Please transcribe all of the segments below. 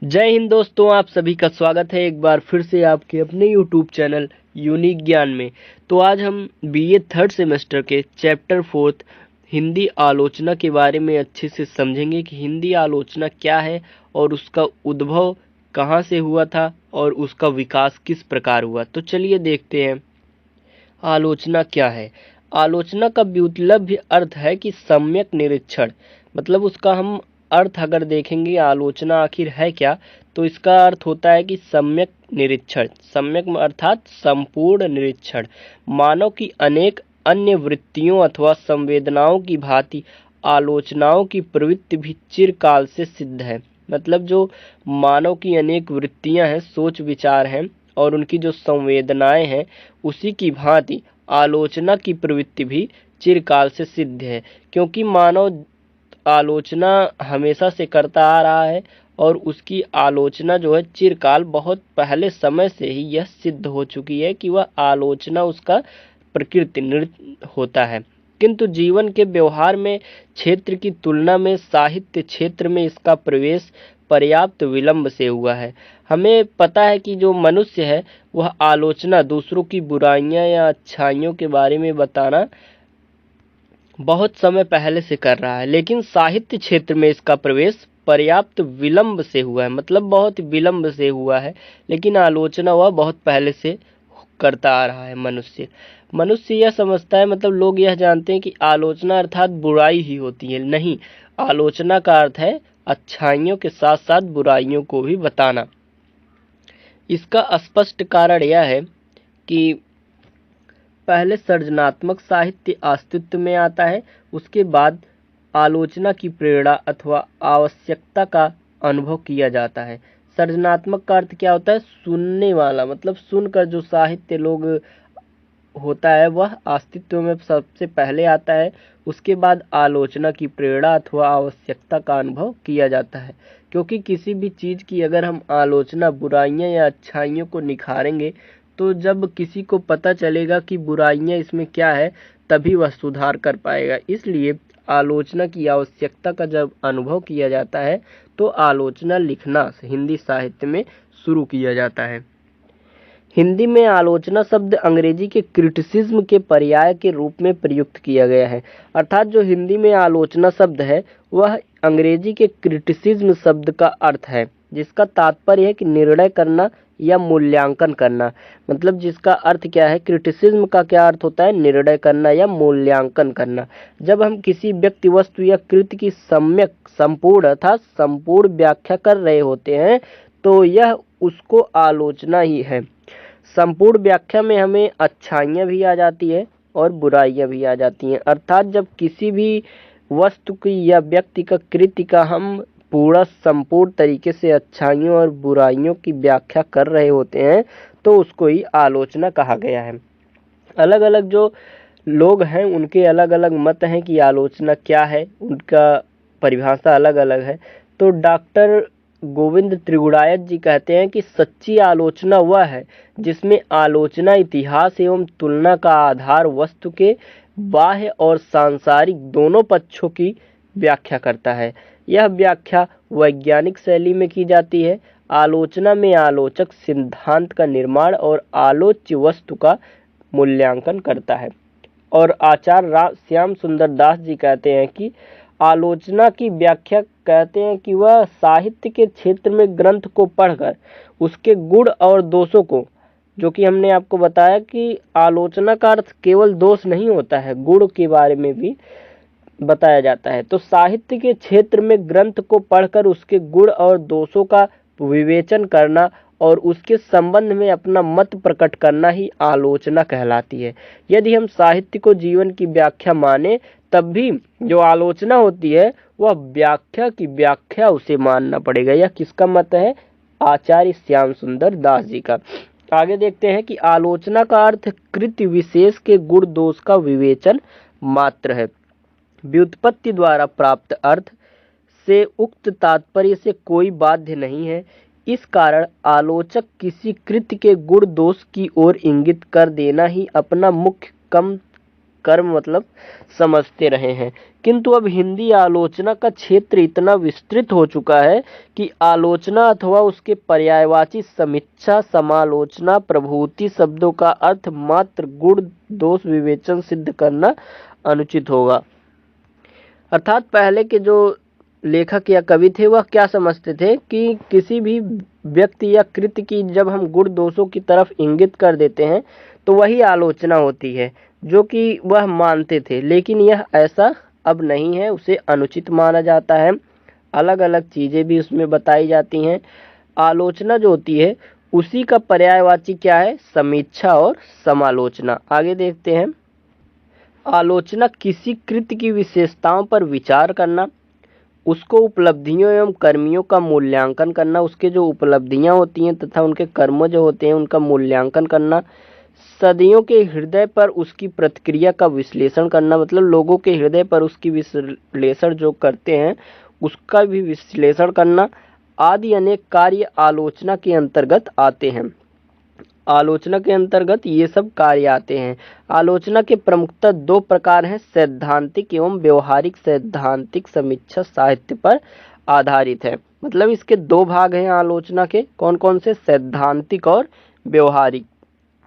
जय हिंद दोस्तों, आप सभी का स्वागत है एक बार फिर से आपके अपने YouTube चैनल यूनिक ज्ञान में। तो आज हम बीए थर्ड सेमेस्टर के चैप्टर 4 हिंदी आलोचना के बारे में अच्छे से समझेंगे कि हिंदी आलोचना क्या है और उसका उद्भव कहाँ से हुआ था और उसका विकास किस प्रकार हुआ। तो चलिए देखते हैं आलोचना क्या है। आलोचना का व्युत्पन्न अर्थ है कि सम्यक निरीक्षण, मतलब उसका हम अर्थ अगर देखेंगे आलोचना आखिर है क्या, तो इसका अर्थ होता है कि सम्यक निरीक्षण। सम्यक अर्थात संपूर्ण निरीक्षण। मानव की अनेक अन्य वृत्तियों अथवा संवेदनाओं की भांति आलोचनाओं की प्रवृत्ति भी चिरकाल से सिद्ध है। मतलब जो मानव की अनेक वृत्तियां हैं, सोच विचार हैं और उनकी जो संवेदनाएं हैं, उसी की भांति आलोचना की प्रवृत्ति भी चिरकाल से सिद्ध है। क्योंकि मानव आलोचना हमेशा से करता आ रहा है और उसकी आलोचना जो है चिरकाल बहुत पहले समय से ही यह सिद्ध हो चुकी है कि वह आलोचना उसका प्रकृति नृत्य होता है। किंतु जीवन के व्यवहार में क्षेत्र की तुलना में साहित्य क्षेत्र में इसका प्रवेश पर्याप्त विलंब से हुआ है। हमें पता है कि जो मनुष्य है वह आलोचना, दूसरों की बुराइयां या अच्छाइयों के बारे में बताना बहुत समय पहले से कर रहा है, लेकिन साहित्य क्षेत्र में इसका प्रवेश पर्याप्त विलंब से हुआ है। मतलब बहुत विलंब से हुआ है, लेकिन आलोचना वह बहुत पहले से करता आ रहा है। मनुष्य यह समझता है, मतलब लोग यह जानते हैं कि आलोचना अर्थात बुराई ही होती है। नहीं, आलोचना का अर्थ है अच्छाइयों के साथ साथ बुराइयों को भी बताना। इसका स्पष्ट कारण यह है कि पहले सृजनात्मक साहित्य अस्तित्व में आता है, उसके बाद आलोचना की प्रेरणा अथवा आवश्यकता का अनुभव किया जाता है। सृजनात्मक का अर्थ क्या होता है? सुनने वाला, मतलब सुनकर जो साहित्य लोग होता है वह अस्तित्व में सबसे पहले आता है। उसके बाद आलोचना की प्रेरणा अथवा आवश्यकता का अनुभव किया जाता है। क्योंकि किसी भी चीज़ की अगर हम आलोचना, बुराइयां या अच्छाइयों को निखारेंगे, तो जब किसी को पता चलेगा कि बुराइयां इसमें क्या है, तभी वह सुधार कर पाएगा। इसलिए आलोचना की आवश्यकता का जब अनुभव किया जाता है, तो आलोचना लिखना हिंदी साहित्य में शुरू किया जाता है। हिंदी में आलोचना शब्द अंग्रेजी के क्रिटिसिज्म के पर्याय के रूप में प्रयुक्त किया गया है। अर्थात जो हिंदी में आलोचना शब्द है वह अंग्रेजी के क्रिटिसिज्म शब्द का अर्थ है, जिसका तात्पर्य है कि निर्णय करना या मूल्यांकन करना। मतलब जिसका अर्थ क्या है, क्रिटिसिज्म का क्या अर्थ होता है? निर्णय करना या मूल्यांकन करना। जब हम किसी व्यक्ति, वस्तु या कृति की सम्यक, संपूर्ण अर्थात संपूर्ण व्याख्या कर रहे होते हैं, तो यह उसको आलोचना ही है। संपूर्ण व्याख्या में हमें अच्छाइयाँ भी आ जाती है और बुराइयाँ भी आ जाती हैं। अर्थात जब किसी भी वस्तु की या व्यक्ति का, कृति का हम पूरा संपूर्ण तरीके से अच्छाइयों और बुराइयों की व्याख्या कर रहे होते हैं, तो उसको ही आलोचना कहा गया है। अलग अलग जो लोग हैं उनके अलग अलग मत हैं कि आलोचना क्या है, उनका परिभाषा अलग अलग है। तो डॉक्टर गोविंद त्रिगुड़ायत जी कहते हैं कि सच्ची आलोचना वह है जिसमें आलोचना इतिहास एवं तुलना का आधार वस्तु के बाह्य और सांसारिक दोनों पक्षों की व्याख्या करता है। यह व्याख्या वैज्ञानिक शैली में की जाती है। आलोचना में आलोचक सिद्धांत का निर्माण और आलोच्य वस्तु का मूल्यांकन करता है। और आचार्य श्याम सुंदर दास जी कहते हैं कि आलोचना की व्याख्या, कहते हैं कि वह साहित्य के क्षेत्र में ग्रंथ को पढ़कर उसके गुण और दोषों को, जो कि हमने आपको बताया कि आलोचना का अर्थ केवल दोष नहीं होता है, गुण के बारे में भी बताया जाता है। तो साहित्य के क्षेत्र में ग्रंथ को पढ़कर उसके गुण और दोषों का विवेचन करना और उसके संबंध में अपना मत प्रकट करना ही आलोचना कहलाती है। यदि हम साहित्य को जीवन की व्याख्या माने, तब भी जो आलोचना होती है वह व्याख्या की व्याख्या उसे मानना पड़ेगा। यह किसका मत है? आचार्य श्याम सुंदर दास जी का। आगे देखते हैं कि आलोचना का अर्थ कृति विशेष के गुण दोष का विवेचन मात्र है। व्युत्पत्ति द्वारा प्राप्त अर्थ से उक्त तात्पर्य से कोई बाध्य नहीं है। इस कारण आलोचक किसी कृति के गुण दोष की ओर इंगित कर देना ही अपना मुख्य कर्म मतलब समझते रहे हैं। किंतु अब हिंदी आलोचना का क्षेत्र इतना विस्तृत हो चुका है कि आलोचना अथवा उसके पर्यायवाची समीक्षा, समालोचना, प्रभूति शब्दों का अर्थ मात्र गुण दोष विवेचन सिद्ध करना अनुचित होगा। अर्थात पहले के जो लेखक या कवि थे वह क्या समझते थे कि किसी भी व्यक्ति या कृत्य की जब हम गुण दोषों की तरफ इंगित कर देते हैं तो वही आलोचना होती है, जो कि वह मानते थे। लेकिन यह ऐसा अब नहीं है, उसे अनुचित माना जाता है। अलग अलग चीज़ें भी उसमें बताई जाती हैं। आलोचना जो होती है उसी का पर्यायवाची क्या है? समीक्षा और समालोचना। आगे देखते हैं। आलोचना किसी कृत्य की विशेषताओं पर विचार करना, उसको उपलब्धियों एवं कर्मियों का मूल्यांकन करना, उसके जो उपलब्धियां होती हैं तथा उनके कर्म जो होते हैं उनका मूल्यांकन करना, सदियों के हृदय पर उसकी प्रतिक्रिया का विश्लेषण करना, मतलब लोगों के हृदय पर उसकी विश्लेषण जो करते हैं उसका भी विश्लेषण करना, आदि अनेक कार्य आलोचना के अंतर्गत आते हैं। आलोचना के अंतर्गत ये सब कार्य आते हैं। आलोचना के प्रमुखतः दो प्रकार हैं, सैद्धांतिक एवं व्यवहारिक। सैद्धांतिक समीक्षा साहित्य पर आधारित है, मतलब इसके दो भाग हैं आलोचना के। कौन कौन से? सैद्धांतिक और व्यवहारिक।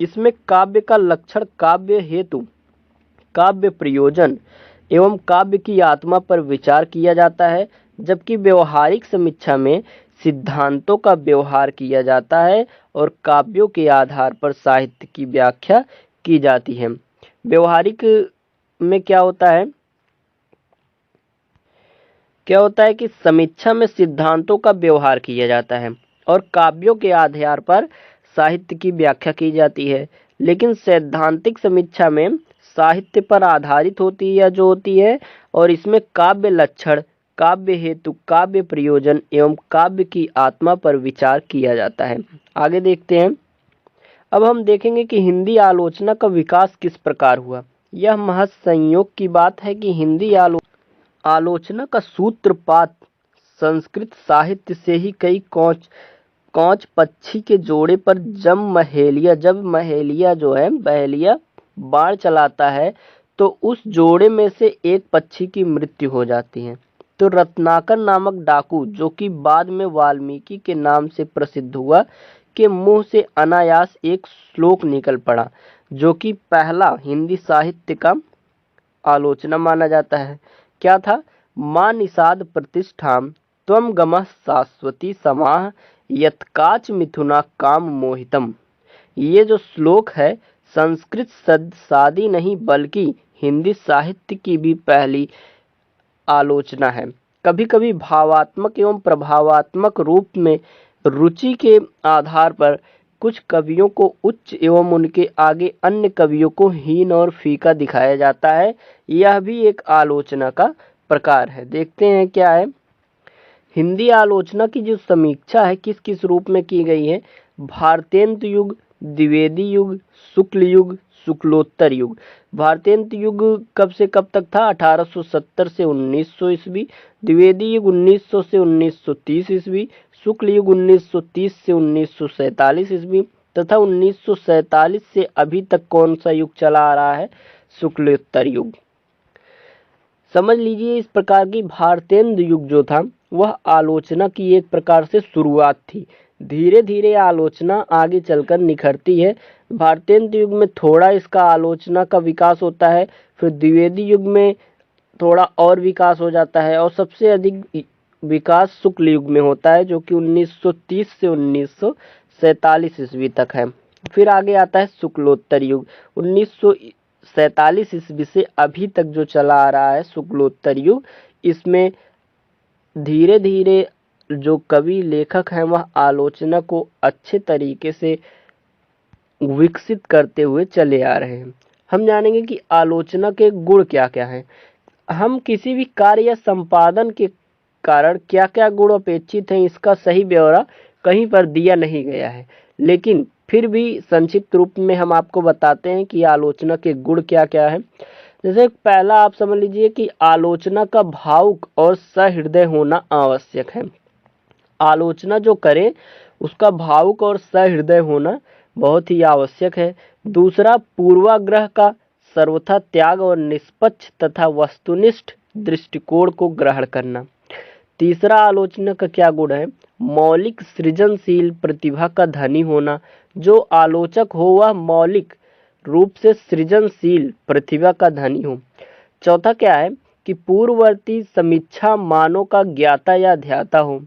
इसमें काव्य का लक्षण, काव्य हेतु, काव्य प्रयोजन एवं काव्य की आत्मा पर विचार किया जाता है, जबकि व्यवहारिक समीक्षा में सिद्धांतों का व्यवहार किया जाता है और काव्यों के आधार पर साहित्य की व्याख्या की जाती है। व्यवहारिक में क्या होता है कि समीक्षा में सिद्धांतों का व्यवहार किया जाता है और काव्यों के आधार पर साहित्य की व्याख्या की जाती है। लेकिन सैद्धांतिक समीक्षा में साहित्य पर आधारित होती है जो होती है, और इसमें काव्य लक्षण, काव्य हेतु, काव्य प्रयोजन एवं काव्य की आत्मा पर विचार किया जाता है। आगे देखते हैं। अब हम देखेंगे कि हिंदी आलोचना का विकास किस प्रकार हुआ। यह महज संयोग की बात है कि हिंदी आलोचना का सूत्रपात संस्कृत साहित्य से ही कई कौच पक्षी के जोड़े पर जब महेलिया जो है बहेलिया बाण चलाता है तो उस जोड़े में से एक पक्षी की मृत्यु हो जाती है। तो रत्नाकर नामक डाकू, जो कि बाद में वाल्मीकि के नाम से प्रसिद्ध हुआ, के मुंह से अनायास एक श्लोक निकल पड़ा, जो कि पहला हिंदी साहित्य का आलोचना माना जाता है। क्या था? मां निषाद प्रतिष्ठाम त्वं गमः शाश्वती समाह यत्काच मिथुना काम मोहितम। ये जो श्लोक है संस्कृत सादी नहीं बल्कि हिंदी साहित्य की भी पहली आलोचना है। कभी कभी भावात्मक एवं प्रभावात्मक रूप में रुचि के आधार पर कुछ कवियों को उच्च एवं उनके आगे अन्य कवियों को हीन और फीका दिखाया जाता है। यह भी एक आलोचना का प्रकार है। देखते हैं क्या है। हिंदी आलोचना की जो समीक्षा है किस किस रूप में की गई है। भारतेंदु युग, द्विवेदी युग, शुक्ल युग, शुक्लोत्तर युग। भारतेंदु युग कब से कब तक था? 1870 से 1900 ईस्वी। द्विवेदी युग 1900 से 1930 ईस्वी। शुक्ल युग 1930 से 1947 ईस्वी तथा 1947 से अभी तक कौन सा युग चला आ रहा है? शुक्लोत्तर युग। समझ लीजिए इस प्रकार की भारतेंदु युग जो था वह आलोचना की एक प्रकार से शुरुआत थी। धीरे धीरे आलोचना आगे चलकर निखरती है। भारतेंदु युग में थोड़ा इसका आलोचना का विकास होता है, फिर द्विवेदी युग में थोड़ा और विकास हो जाता है और सबसे अधिक विकास शुक्ल युग में होता है, जो कि 1930 से 1947 ईस्वी तक है। फिर आगे आता है शुक्लोत्तर युग। 1947 ईस्वी से अभी तक जो चला आ रहा है शुक्लोत्तर युग। इसमें धीरे धीरे जो कवि लेखक हैं वह आलोचना को अच्छे तरीके से विकसित करते हुए चले आ रहे हैं। हम जानेंगे कि आलोचना के गुण क्या क्या हैं। हम किसी भी कार्य या संपादन के कारण क्या क्या गुण अपेक्षित हैं इसका सही ब्यौरा कहीं पर दिया नहीं गया है, लेकिन फिर भी संक्षिप्त रूप में हम आपको बताते हैं कि आलोचना के गुण क्या क्या है। जैसे पहला आप समझ लीजिए कि आलोचना का भावुक और सहृदय होना आवश्यक है। आलोचना जो करे उसका भावुक और सहृदय होना बहुत ही आवश्यक है। दूसरा, पूर्वाग्रह का सर्वथा त्याग और निष्पक्ष तथा वस्तुनिष्ठ दृष्टिकोण को ग्रहण करना। तीसरा आलोचना का क्या गुण है? मौलिक सृजनशील प्रतिभा का धनी होना। जो आलोचक हो वह मौलिक रूप से सृजनशील प्रतिभा का धनी हो। चौथा क्या है कि पूर्ववर्ती समीक्षा मानों का ज्ञाता या ध्याता हो।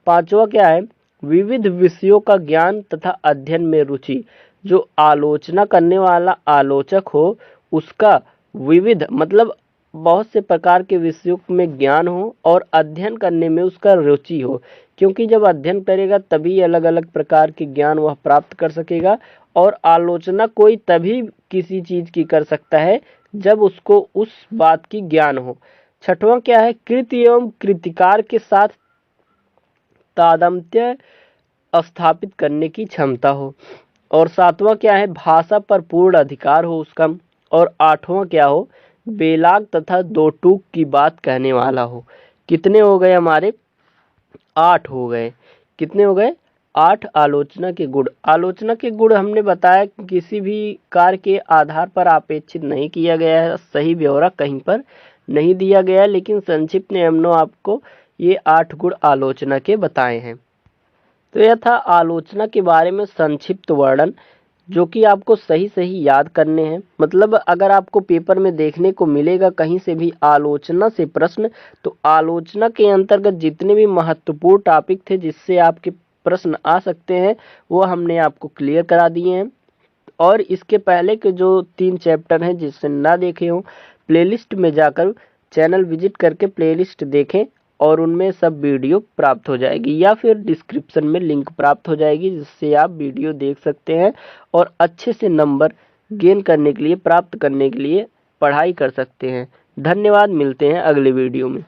पांचवा क्या है? विविध विषयों का ज्ञान तथा अध्ययन में रुचि। जो आलोचना करने वाला आलोचक हो उसका विविध मतलब बहुत से प्रकार के विषयों में ज्ञान हो और अध्ययन करने में उसका रुचि हो, क्योंकि जब अध्ययन करेगा तभी अलग अलग प्रकार के ज्ञान वह प्राप्त कर सकेगा। और आलोचना कोई तभी किसी चीज की कर सकता है जब उसको उस बात की ज्ञान हो। छठवां क्या है? कृति एवं कृतिकार के साथ तादात्म्य स्थापित करने की क्षमता हो। और सातवां क्या है? भाषा पर पूर्ण अधिकार हो उसका। और आठवां क्या हो? बेलाग तथा दो टूक की बात कहने वाला हो। कितने हो गए हमारे? 8 हो गए। कितने हो गए? 8 आलोचना के गुण। आलोचना के गुण हमने बताया कि किसी भी कार्य के आधार पर आपेक्षित नहीं किया गया है, सही ब्यौरा कहीं पर नहीं दिया गया है, लेकिन संक्षिप्त ने हमने आपको ये 8 गुण आलोचना के बताए हैं। तो यह था आलोचना के बारे में संक्षिप्त वर्णन, जो कि आपको सही सही याद करने हैं। मतलब अगर आपको पेपर में देखने को मिलेगा कहीं से भी आलोचना से प्रश्न, तो आलोचना के अंतर्गत जितने भी महत्वपूर्ण टॉपिक थे जिससे आपके प्रश्न आ सकते हैं वो हमने आपको क्लियर करा दिए हैं। और इसके पहले के जो 3 चैप्टर हैं जिससे ना देखे हो, प्लेलिस्ट में जाकर चैनल विजिट करके प्लेलिस्ट देखें और उनमें सब वीडियो प्राप्त हो जाएगी, या फिर डिस्क्रिप्शन में लिंक प्राप्त हो जाएगी जिससे आप वीडियो देख सकते हैं और अच्छे से नंबर गेन करने के लिए, प्राप्त करने के लिए पढ़ाई कर सकते हैं। धन्यवाद, मिलते हैं अगले वीडियो में।